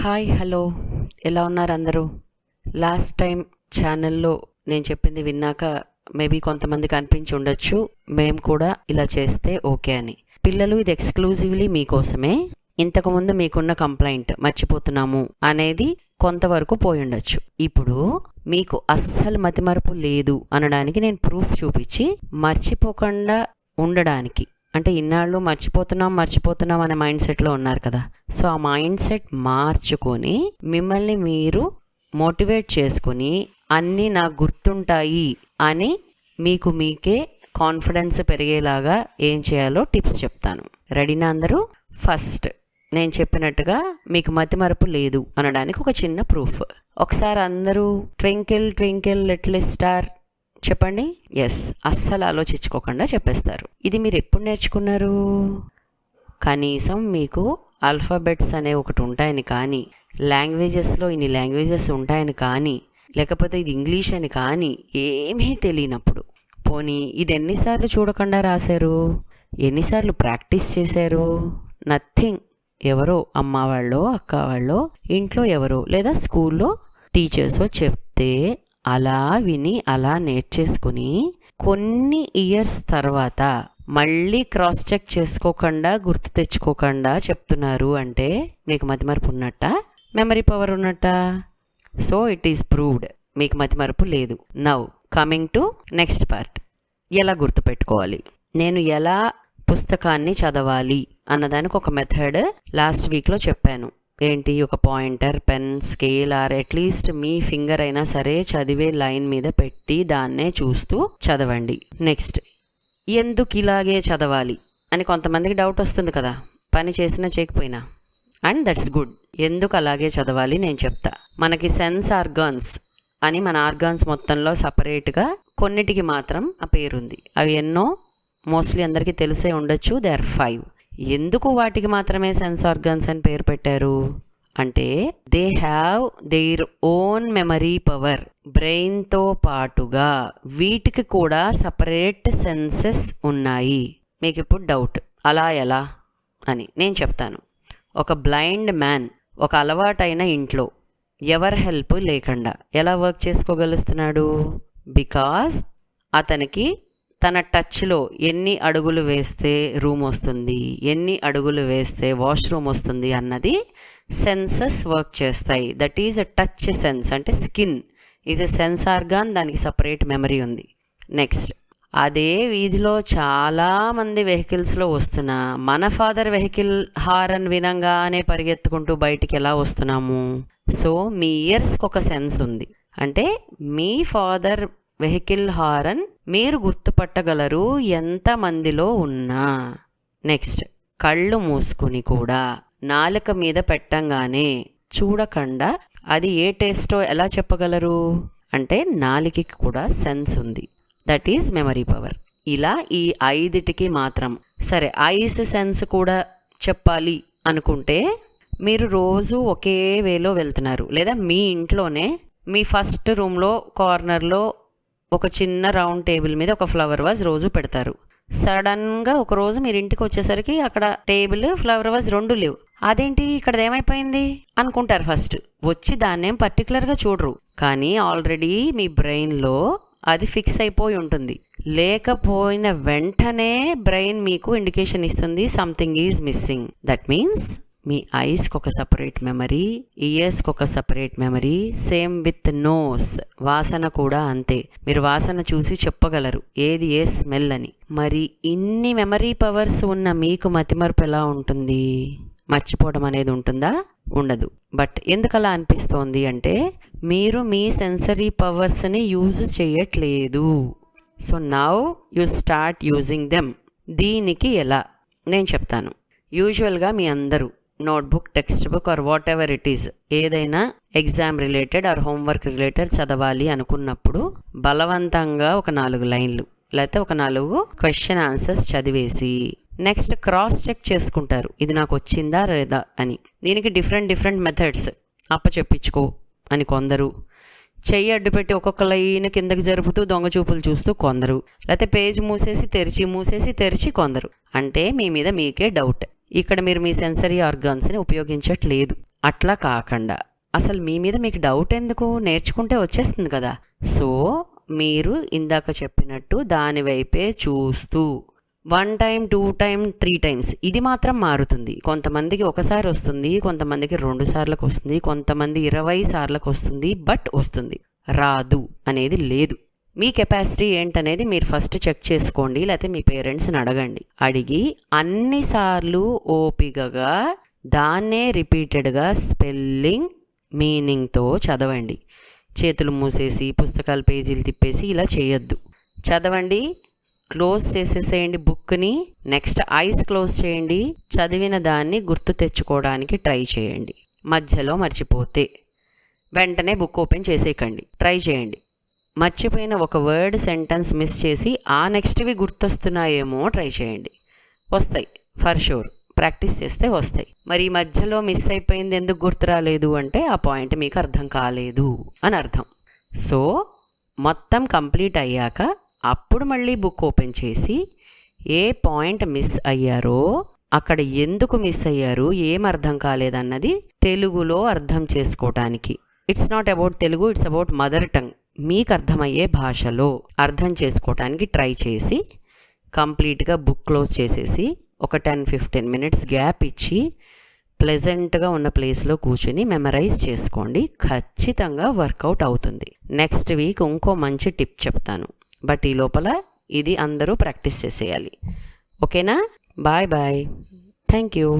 Hi hello, ఎలా ఉన్నారు అందరూ? లాస్ట్ టైం ఛానల్లో నేను చెప్పింది విన్నాక మేబీ కొంతమందికి అనిపించి ఉండొచ్చు మేము కూడా ఇలా చేస్తే ఓకే అని. పిల్లలు, ఇది ఎక్స్క్లూజివ్లీ మీకోసమే. ఇంతకుముందు మీకున్న కంప్లైంట్ మర్చిపోతున్నాము అనేది కొంతవరకు పోయి ఉండొచ్చు. ఇప్పుడు మీకు అస్సలు మతిమరుపు లేదు అనడానికి నేను ప్రూఫ్ చూపించి మర్చిపోకుండా ఉండడానికి, అంటే ఇన్నాళ్ళు మర్చిపోతున్నాం అనే మైండ్ సెట్లో ఉన్నారు కదా. సో ఆ మైండ్ సెట్ మార్చుకొని మిమ్మల్ని మీరు మోటివేట్ చేసుకుని అన్నీ నాకు గుర్తుంటాయి అని మీకు మీకే కాన్ఫిడెన్స్ పెరిగేలాగా ఏం చేయాలో టిప్స్ చెప్తాను. రెడీనా అందరూ? ఫస్ట్, నేను చెప్పినట్టుగా మీకు మతిమరుపు లేదు అనడానికి ఒక చిన్న ప్రూఫ్. ఒకసారి అందరూ ట్వింకిల్ ట్వింకిల్ లిటిల్ స్టార్ చెప్పండి. ఎస్, అస్సలు ఆలోచించుకోకుండా చెప్పేస్తారు. ఇది మీరు ఎప్పుడు నేర్చుకున్నారు? కనీసం మీకు ఆల్ఫాబెట్స్ అనే ఒకటి ఉంటాయని కానీ, లాంగ్వేజెస్లో ఇన్ని లాంగ్వేజెస్ ఉంటాయని కానీ, లేకపోతే ఇది ఇంగ్లీష్ అని కానీ ఏమీ తెలియనప్పుడు, పోనీ ఇది ఎన్నిసార్లు చూడకుండా రాశారు, ఎన్నిసార్లు ప్రాక్టీస్ చేశారు? నథింగ్. ఎవరో అమ్మ వాళ్ళో, అక్క వాళ్ళో, ఇంట్లో ఎవరో, లేదా స్కూల్లో టీచర్సో చెప్తే అలా విని అలా నేర్చేసుకుని కొన్ని ఇయర్స్ తర్వాత మళ్ళీ క్రాస్ చెక్ చేసుకోకుండా, గుర్తు తెచ్చుకోకుండా చెప్తున్నారు అంటే మీకు మతిమరుపు ఉన్నట్టా, మెమరీ పవర్ ఉన్నట్టా? సో ఇట్ ఈస్ ప్రూవ్డ్ మీకు మతిమరుపు లేదు. Now coming to next part, ఎలా గుర్తుపెట్టుకోవాలి, నేను ఎలా పుస్తకాన్ని చదవాలి అన్నదానికి ఒక మెథడ్ లాస్ట్ వీక్లో చెప్పాను. ఏంటి? ఒక pointer, pen, scale are at least me finger అయినా సరే చదివే లైన్ మీద పెట్టి దాన్నే చూస్తూ చదవండి. నెక్స్ట్, ఎందుకు ఇలాగే చదవాలి అని కొంతమందికి డౌట్ వస్తుంది కదా, పని చేసినా చేయకపోయినా. And that's good. ఎందుకు అలాగే చదవాలి నేను చెప్తా. మనకి సెన్స్ ఆర్గాన్స్ అని మన ఆర్గాన్స్ మొత్తంలో సపరేట్గా కొన్నిటికి మాత్రం ఆ పేరుంది. అవి ఎన్నో, మోస్ట్లీ అందరికీ తెలిసే ఉండొచ్చు. They are 5. ఎందుకు వాటికి మాత్రమే సెన్స్ ఆర్గాన్స్ అని పేరు పెట్టారు అంటే, they have their own memory power. బ్రెయిన్తో పాటుగా వీటికి కూడా సపరేట్ సెన్సెస్ ఉన్నాయి. మీకు ఇప్పుడు డౌట్, అలా ఎలా అని నేను చెప్తాను. ఒక బ్లైండ్ మ్యాన్ ఒక అలవాటైన ఇంట్లో ఎవరి హెల్ప్ లేకుండా ఎలా వర్క్ చేసుకోగలుగుతున్నాడు? బికాజ్ అతనికి తన టచ్లో ఎన్ని అడుగులు వేస్తే రూమ్ వస్తుంది, ఎన్ని అడుగులు వేస్తే వాష్రూమ్ వస్తుంది అన్నది సెన్సెస్ వర్క్ చేస్తాయి. That is a touch sense. అంటే skin is a sense organ, దానికి సపరేట్ మెమరీ ఉంది. నెక్స్ట్, అదే వీధిలో చాలామంది వెహికల్స్లో వస్తున్నా మన ఫాదర్ వెహికల్ హారన్ వినంగానే పరిగెత్తుకుంటూ బయటికి ఎలా వస్తున్నాము? సో మీ ఇయర్స్కి ఒక సెన్స్ ఉంది. అంటే మీ ఫాదర్ వెహికల్ హారన్ మీరు గుర్తుపట్టగలరు ఎంతమందిలో ఉన్నా. నెక్స్ట్, కళ్ళు మూసుకుని కూడా నాలుక మీద పెట్టంగానే చూడకుండా అది ఏ టేస్టో ఎలా చెప్పగలరు? అంటే నాలుకకి కూడా సెన్స్ ఉంది. That is memory power. ఇలా ఈ 5టికి మాత్రం. సరే, ఐస్ సెన్స్ కూడా చెప్పాలి అనుకుంటే మీరు రోజు ఒకే వేలో వెళ్తున్నారు, లేదా మీ ఇంట్లోనే మీ ఫస్ట్ రూమ్లో కార్నర్లో ఒక చిన్న రౌండ్ టేబుల్ మీద ఒక ఫ్లవర్ వాజ్ రోజు పెడతారు. సడన్గా ఒకరోజు మీరు ఇంటికి వచ్చేసరికి అక్కడ టేబుల్, ఫ్లవర్ వాజ్ 2 లేవు. అదేంటి ఇక్కడ ఏమైపోయింది అనుకుంటారు. ఫస్ట్ వచ్చి దాన్నేం పర్టికులర్గా చూడరు, కానీ ఆల్రెడీ మీ బ్రెయిన్లో అది ఫిక్స్ అయిపోయి ఉంటుంది. లేకపోయిన వెంటనే బ్రెయిన్ మీకు ఇండికేషన్ ఇస్తుంది something is missing. That means మీ ఐస్కి ఒక సపరేట్ మెమరీ, ఇయర్స్కి ఒక separate memory. Same with nose, వాసన కూడా అంతే. మీరు వాసన చూసి చెప్పగలరు ఏది ఏ స్మెల్ అని. మరి ఇన్ని మెమరీ పవర్స్ ఉన్న మీకు మతిమరుపు ఎలా ఉంటుంది? మర్చిపోవడం అనేది ఉంటుందా? ఉండదు. బట్ ఎందుకలా అనిపిస్తోంది అంటే, మీరు మీ సెన్సరీ పవర్స్ని యూజ్ చేయట్లేదు. So now you start using them. దీనికి ఎలా నేను చెప్తాను. యూజువల్గా మీ అందరూ notebook, textbook or whatever it is, ఏదైనా exam related or homework related చదవాలి అనుకున్నప్పుడు బలవంతంగా ఒక 4 లైన్లు లేకపోతే ఒక 4 క్వశ్చన్ ఆన్సర్స్ చదివేసి నెక్స్ట్ క్రాస్ చెక్ చేసుకుంటారు, ఇది నాకు వచ్చిందా లేదా అని. దీనికి డిఫరెంట్ మెథడ్స్. అప్పచెప్పించుకో అని కొందరు, చెయ్యి అడ్డుపెట్టి ఒక్కొక్క లైన్ కిందకి జరుపుతూ దొంగ చూపులు చూస్తూ కొందరు, లేకపోతే పేజ్ మూసేసి తెరిచి కొందరు. అంటే మీ మీద మీకే డౌట్. ఇక్కడ మీరు మీ సెన్సరీ ఆర్గాన్స్ని ఉపయోగించట్లేదు. అట్లా కాకుండా అసలు మీ మీద మీకు డౌట్ ఎందుకు, నేర్చుకుంటే వచ్చేస్తుంది కదా. సో మీరు ఇందాక చెప్పినట్టు దాని వైపే చూస్తూ 1 టైం 2 టైం 3 టైమ్స్ ఇది మాత్రం మారుతుంది. కొంతమందికి ఒకసారి వస్తుంది, కొంతమందికి 2 సార్లకు వస్తుంది, కొంతమంది 20 సార్లకు వస్తుంది. బట్ వస్తుంది, రాదు అనేది లేదు. మీ కెపాసిటీ ఏంటనేది మీరు ఫస్ట్ చెక్ చేసుకోండి, లేకపోతే మీ పేరెంట్స్ని అడగండి. అడిగి అన్నిసార్లు ఓపికగా దాన్నే రిపీటెడ్గా స్పెల్లింగ్ మీనింగ్తో చదవండి. చేతులు మూసేసి పుస్తకాల పేజీలు తిప్పేసి ఇలా చేయొద్దు. చదవండి, క్లోజ్ చేసేసేయండి బుక్ని. నెక్స్ట్ ఐస్ క్లోజ్ చేయండి. చదివిన దాన్ని గుర్తు తెచ్చుకోవడానికి ట్రై చేయండి. మధ్యలో మర్చిపోతే వెంటనే బుక్ ఓపెన్ చేసేయకండి, ట్రై చేయండి. మర్చిపోయిన ఒక వర్డ్ సెంటెన్స్ మిస్ చేసి ఆ నెక్స్ట్వి గుర్తొస్తున్నాయేమో ట్రై చేయండి. వస్తాయి ఫర్ షూర్, ప్రాక్టీస్ చేస్తే వస్తాయి. మరి మధ్యలో మిస్ అయిపోయింది ఎందుకు గుర్తు రాలేదు అంటే ఆ పాయింట్ మీకు అర్థం కాలేదు అని అర్థం. సో మొత్తం కంప్లీట్ అయ్యాక అప్పుడు మళ్ళీ బుక్ ఓపెన్ చేసి ఏ పాయింట్ మిస్ అయ్యారో, అక్కడ ఎందుకు మిస్ అయ్యారు, ఏం అర్థం కాలేదన్నది తెలుగులో అర్థం చేసుకోవటానికి. It's not about Telugu, it's about mother tongue. మీకు అర్థమయ్యే భాషలో అర్థం చేసుకోవటానికి ట్రై చేసి కంప్లీట్గా బుక్ క్లోజ్ చేసేసి ఒక 10-15 మినిట్స్ గ్యాప్ ఇచ్చి ప్లెజెంట్గా ఉన్న ప్లేస్లో కూర్చుని మెమరైజ్ చేసుకోండి. ఖచ్చితంగా వర్కౌట్ అవుతుంది. నెక్స్ట్ వీక్ ఇంకో మంచి టిప్ చెప్తాను, బట్ ఈ లోపల ఇది అందరూ ప్రాక్టీస్ చేసేయాలి. ఓకేనా? Bye bye. Thank you.